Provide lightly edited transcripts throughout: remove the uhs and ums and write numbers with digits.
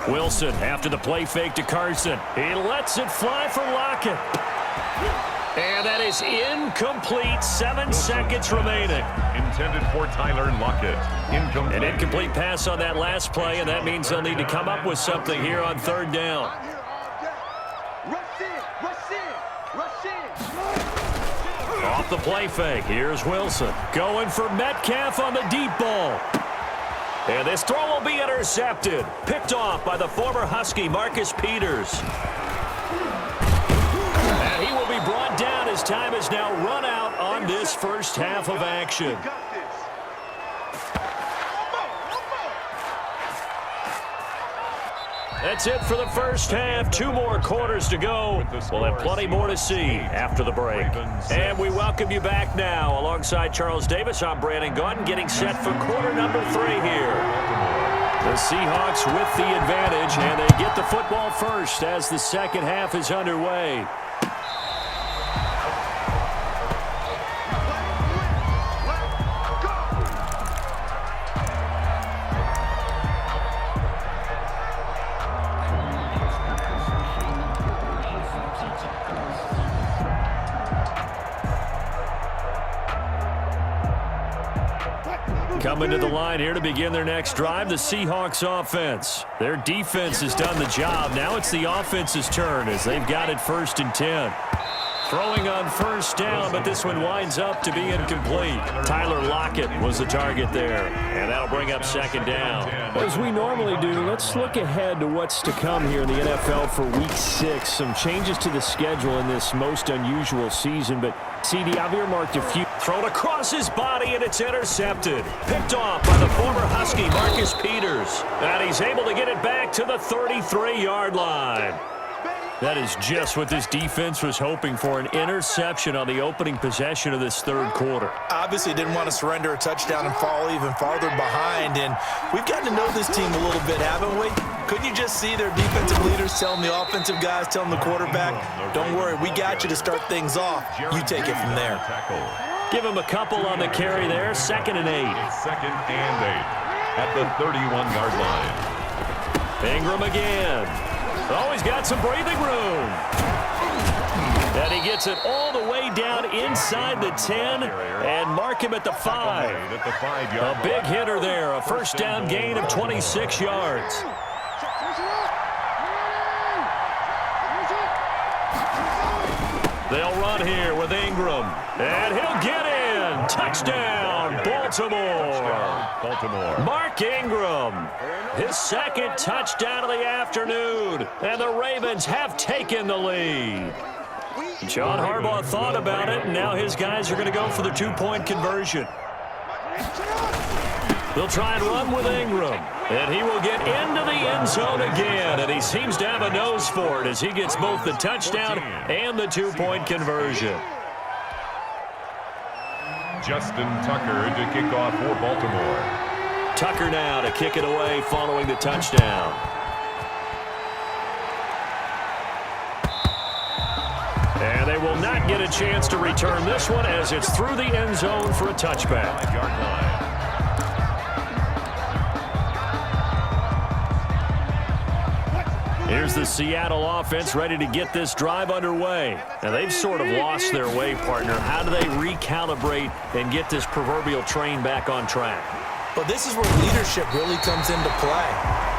Wilson after the play fake to Carson. He lets it fly for Lockett. And that is incomplete. 7 seconds remaining. Intended for Tyler Lockett. Incomplete. An incomplete pass on that last play, and that means they'll need to come up with something here on third down. Off the play fake, here's Wilson. Going for Metcalf on the deep ball. And this throw will be intercepted. Picked off by the former Husky, Marcus Peters. And he will be brought down as time has now run out on this first half of action. That's it for the first half. 2 more quarters to go. We'll have plenty more to see after the break. And we welcome you back now. Alongside Charles Davis, I'm Brandon Gunn, getting set for quarter number 3 here. The Seahawks with the advantage, and they get the football first as the second half is underway. Coming to the line here to begin their next drive, the Seahawks offense. Their defense has done the job. Now it's the offense's turn as they've got it 1st and 10. Throwing on first down, but this one winds up to be incomplete. Tyler Lockett was the target there, and that'll bring up 2nd down. As we normally do, let's look ahead to what's to come here in the NFL for Week 6. Some changes to the schedule in this most unusual season, but CD, I've earmarked a few. Thrown across his body, and it's intercepted. Picked off by the former Husky, Marcus Peters. And he's able to get it back to the 33-yard line. That is just what this defense was hoping for, an interception on the opening possession of this third quarter. Obviously didn't want to surrender a touchdown and fall even farther behind, and we've gotten to know this team a little bit, haven't we? Couldn't you just see their defensive leaders telling the offensive guys, telling the quarterback, don't worry, we got you to start things off. You take it from there. Give him a couple on the carry there, 2nd and 8. 2nd and 8 at the 31-yard line. Ingram again. Oh, he's got some breathing room. And he gets it all the way down inside the 10 and mark him at the 5. A big hitter there, a first down gain of 26 yards. They'll run here with Ingram, and he'll get in. Touchdown, Baltimore. Mark Ingram, his 2nd touchdown of the afternoon, and the Ravens have taken the lead. John Harbaugh thought about it, and now his guys are going to go for the 2-point conversion. They'll try and run with Ingram, and he will get into the end zone again, and he seems to have a nose for it as he gets both the touchdown and the 2-point conversion. Justin Tucker to kick off for Baltimore. Tucker now to kick it away following the touchdown. And they will not get a chance to return this one as it's through the end zone for a touchback. 5-yard line. Here's the Seattle offense ready to get this drive underway. Now, they've sort of lost their way, partner. How do they recalibrate and get this proverbial train back on track? But this is where leadership really comes into play.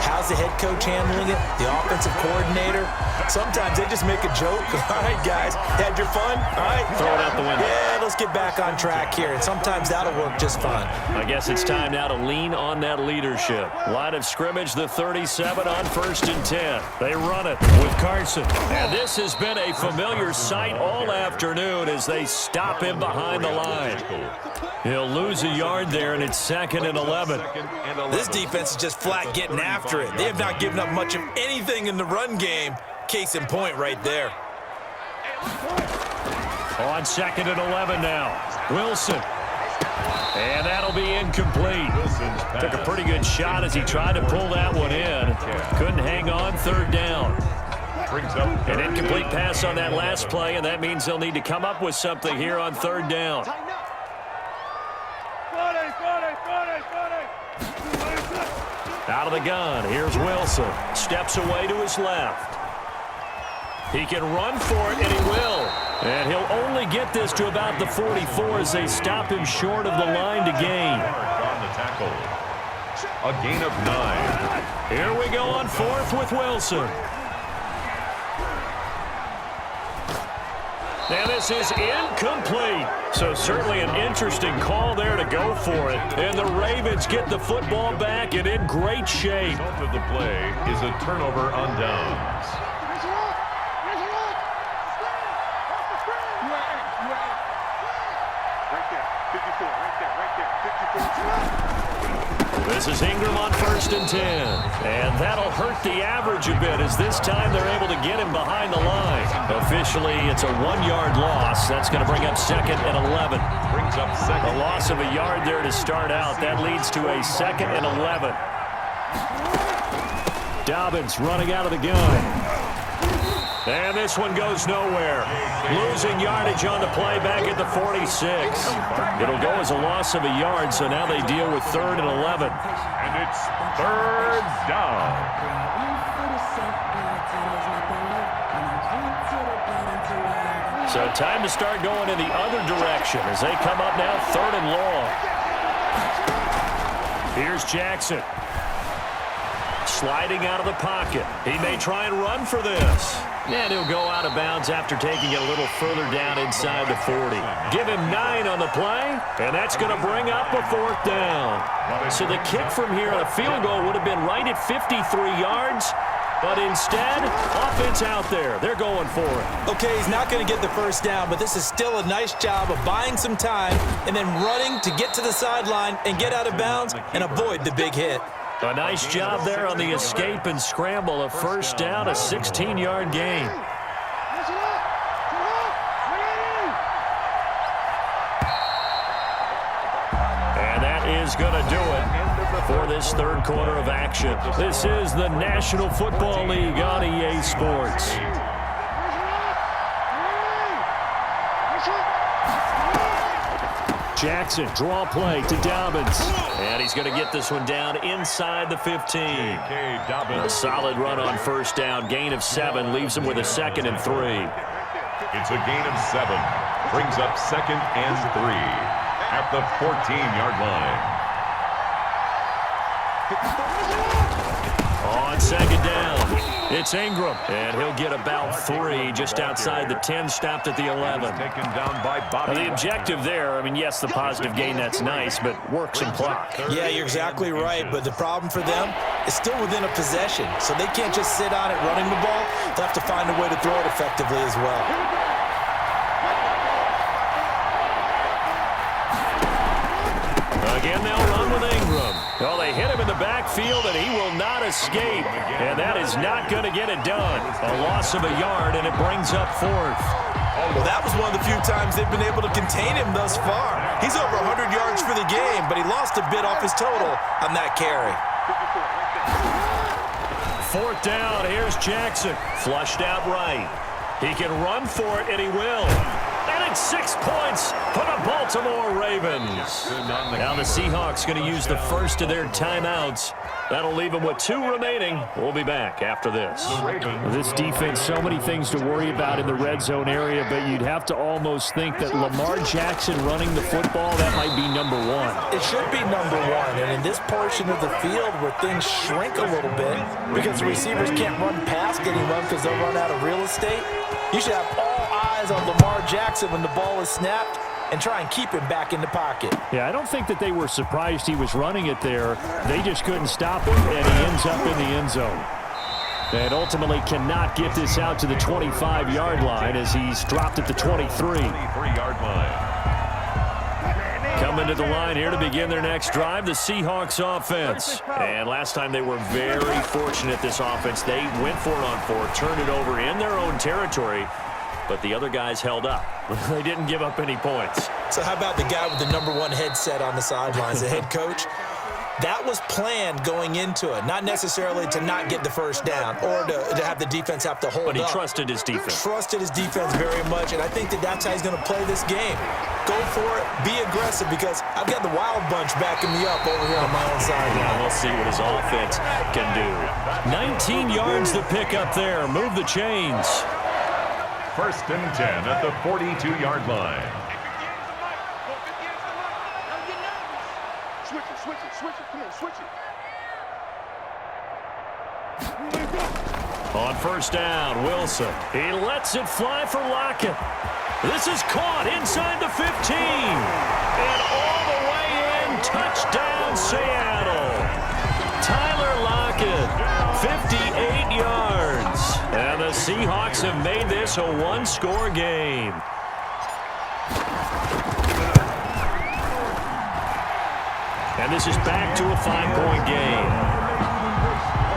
How's the head coach handling it? The offensive coordinator? Sometimes they just make a joke. All right, guys, had your fun? All right. Throw it out the window. Yeah, let's get back on track here. And sometimes that'll work just fine. I guess it's time now to lean on that leadership. Line of scrimmage, the 37 on 1st and 10. They run it with Carson. And this has been a familiar sight all afternoon as they stop him behind the line. He'll lose a yard there, and it's 2nd and 11. This defense is just flat getting after it. They have not given up much of anything in the run game. Case in point right there. On 2nd and 11 now. Wilson. And that'll be incomplete. Took a pretty good shot as he tried to pull that one in. Couldn't hang on, 3rd down. An incomplete pass on that last play, and that means they'll need to come up with something here on 3rd down. Out Out of the gun, here's Wilson. Steps away to his left. He can run for it, and he will. And he'll only get this to about the 44 as they stop him short of the line to gain. On the tackle. A gain of 9. Here we go on 4th with Wilson. And this is incomplete. So certainly an interesting call there to go for it. And the Ravens get the football back and in great shape. The result of the play is a turnover on downs. This is Ingram on 1st and 10. And that'll hurt the average a bit as this time they're able to get him behind the line. Officially, it's a 1-yard loss. That's going to bring up 2nd and 11. Brings up 2nd. A loss of a yard there to start out. That leads to a 2nd and 11. Dobbins running out of the gun. And this one goes nowhere. Losing yardage on the play back at the 46. It'll go as a loss of a yard, so now they deal with 3rd and 11. And it's 3rd down. So time to start going in the other direction as they come up now 3rd and long. Here's Jackson. Sliding out of the pocket. He may try and run for this. And he'll go out of bounds after taking it a little further down inside the 40. Give him 9 on the play, and that's going to bring up a 4th down. So the kick from here on a field goal would have been right at 53 yards, but instead, offense out there. They're going for it. Okay, he's not going to get the 1st down, but this is still a nice job of buying some time and then running to get to the sideline and get out of bounds and avoid the big hit. A nice job there on the escape and scramble. A 1st down, a 16-yard gain. And that is going to do it for this 3rd quarter of action. This is the National Football League on EA Sports. Jackson, draw play to Dobbins. And he's going to get this one down inside the 15. A solid run on 1st down. Gain of 7 leaves him with a 2nd and 3. It's a gain of 7. Brings up 2nd and 3 at the 14-yard line. On 2nd down, it's Ingram. And he'll get about 3 just outside the 10, stopped at the 11. Taken down by Bobby. Now, the objective there, I mean, yes, the positive gain, that's nice, but work some clock. Yeah, you're exactly right, but the problem for them is still within a possession, so they can't just sit on it running the ball. They'll have to find a way to throw it effectively as well. Again, they'll run with Ingram. Well, they hit him in the backfield, and he will not escape. And that is not going to get it done. A loss of a yard, and it brings up 4th. Well, that was one of the few times they've been able to contain him thus far. He's over 100 yards for the game, but he lost a bit off his total on that carry. 4th down, here's Jackson. Flushed out right. He can run for it, and he will. And it's 6 points for the Baltimore Ravens. Now the Seahawks going to use the 1st of their timeouts. That'll leave them with 2 remaining. We'll be back after this. This defense, so many things to worry about in the red zone area, but you'd have to almost think that Lamar Jackson running the football, that might be number 1. It should be number 1, and in this portion of the field where things shrink a little bit because the receivers can't run past anyone because they'll run out of real estate, you should have all eyes on Lamar Jackson when the ball is snapped and try and keep him back in the pocket. Yeah, I don't think that they were surprised he was running it there. They just couldn't stop him, and he ends up in the end zone. And ultimately cannot get this out to the 25-yard line as he's dropped at the 23-yard line. Coming to the line here to begin their next drive, the Seahawks offense. And last time they were very fortunate, this offense. They went for it on 4, turned it over in their own territory, but the other guys held up. They didn't give up any points. So how about the guy with the number 1 headset on the sidelines, the head coach? That was planned going into it, not necessarily to not get the first down or to have the defense have to hold up. But he trusted his defense. Trusted his defense very much, and I think that's how he's going to play this game. Go for it, be aggressive, because I've got the Wild Bunch backing me up over here on my own side. Yeah, we'll see what his offense can do. 19 yards to pick up there. Move the chains. 1st and 10 at the 42-yard line. On 1st down, Wilson. He lets it fly for Lockett. This is caught inside the 15. And all the way in, touchdown Seattle. Tyler Lockett, 58 yards. And the Seahawks have made this a one-score game. And this is back to a 5-point game.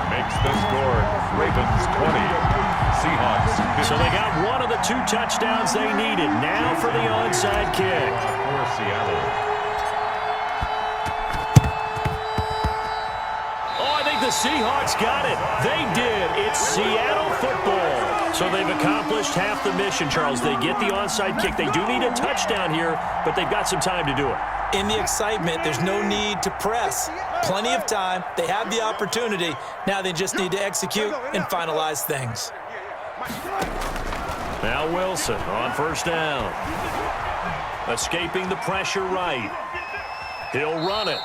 Makes the score Ravens 20, Seahawks 50. So they got one of the 2 touchdowns they needed. Now for the onside kick. For Seattle. Oh, I think the Seahawks got it. They did. It's Seattle football. So they've accomplished half the mission, Charles. They get the onside kick. They do need a touchdown here, but they've got some time to do it. In the excitement, there's no need to press. Plenty of time. They have the opportunity. Now they just need to execute and finalize things. Now Wilson on 1st down. Escaping the pressure right. He'll run it.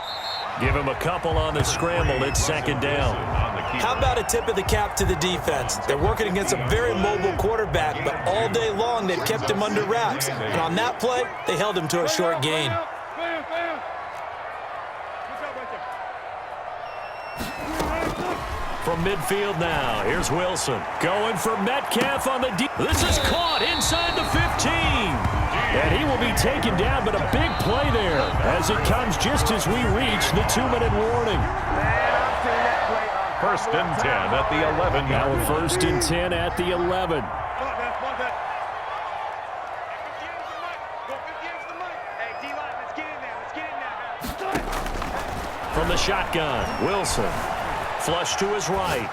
Give him a couple on the scramble. It's 2nd down. How about a tip of the cap to the defense? They're working against a very mobile quarterback, but all day long they've kept him under wraps. And on that play, they held him to a short gain. From midfield now, here's Wilson. Going for Metcalf on the deep. This is caught inside the 15. And he will be taken down, but a big play there as it comes just as we reach the 2-minute warning. 1st and 10 at the 11. Now a 1st and 10 at the 11. From the shotgun, Wilson. Flush to his right.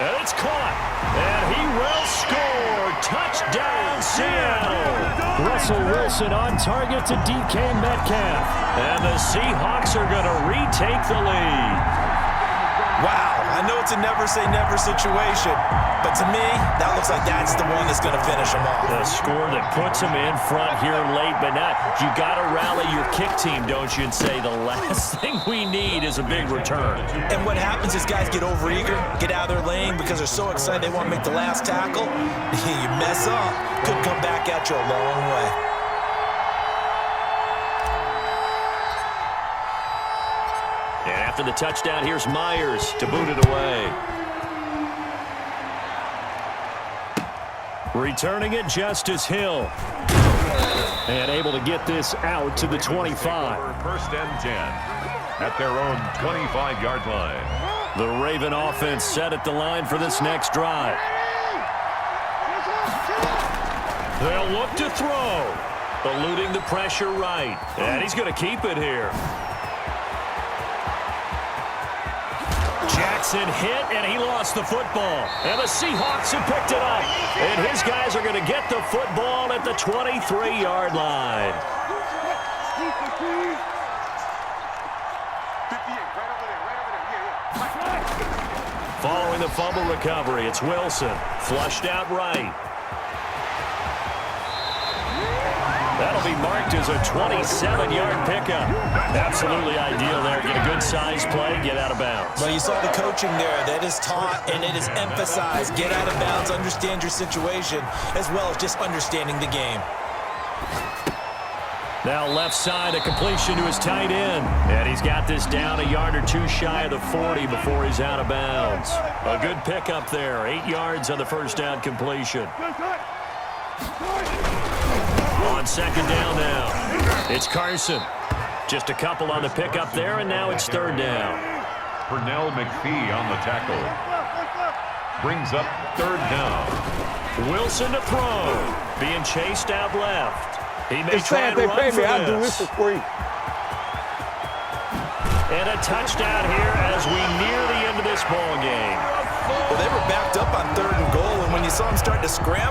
And it's caught. And he will score. Touchdown, Seattle. Russell Wilson on target to DK Metcalf. And the Seahawks are going to retake the lead. Wow, I know it's a never-say-never situation, but to me, that looks like that's the one that's going to finish them off. The score that puts them in front here late, but not. You got to rally your kick team, don't you, and say the last thing we need is a big return. And what happens is guys get overeager, get out of their lane because they're so excited they want to make the last tackle. You mess up, could come back at you a long way. And after the touchdown, here's Myers to boot it away. Returning it, Justice Hill. And able to get this out to the 25. 1st and 10 at their own 25-yard line. The Raven offense set at the line for this next drive. They'll look to throw. Eluding the pressure right. And he's going to keep it here. Jackson hit, and he lost the football. And the Seahawks have picked it up. And his guys are going to get the football at the 23-yard line. Following the fumble recovery, it's Wilson. Flushed out right. That'll be marked as a 27-yard pickup. Absolutely ideal there. Get a good size play, get out of bounds. Well, you saw the coaching there. That is taught and it is emphasized. Get out of bounds, understand your situation, as well as just understanding the game. Now left side, a completion to his tight end. And he's got this down a yard or two shy of the 40 before he's out of bounds. A good pickup there. 8 yards on the first down completion. On 2nd down now, it's Carson. Just a couple on the pickup there, and now it's 3rd down. Pernell McPhee on the tackle. Brings up 3rd down. Wilson to throw. Being chased out left. He may It's try sad and they run pay for me. I do this this. for free. And a touchdown here as we near the end of this ball game. Well, they were backed up on 3rd and goal, and when you saw them start to scramble,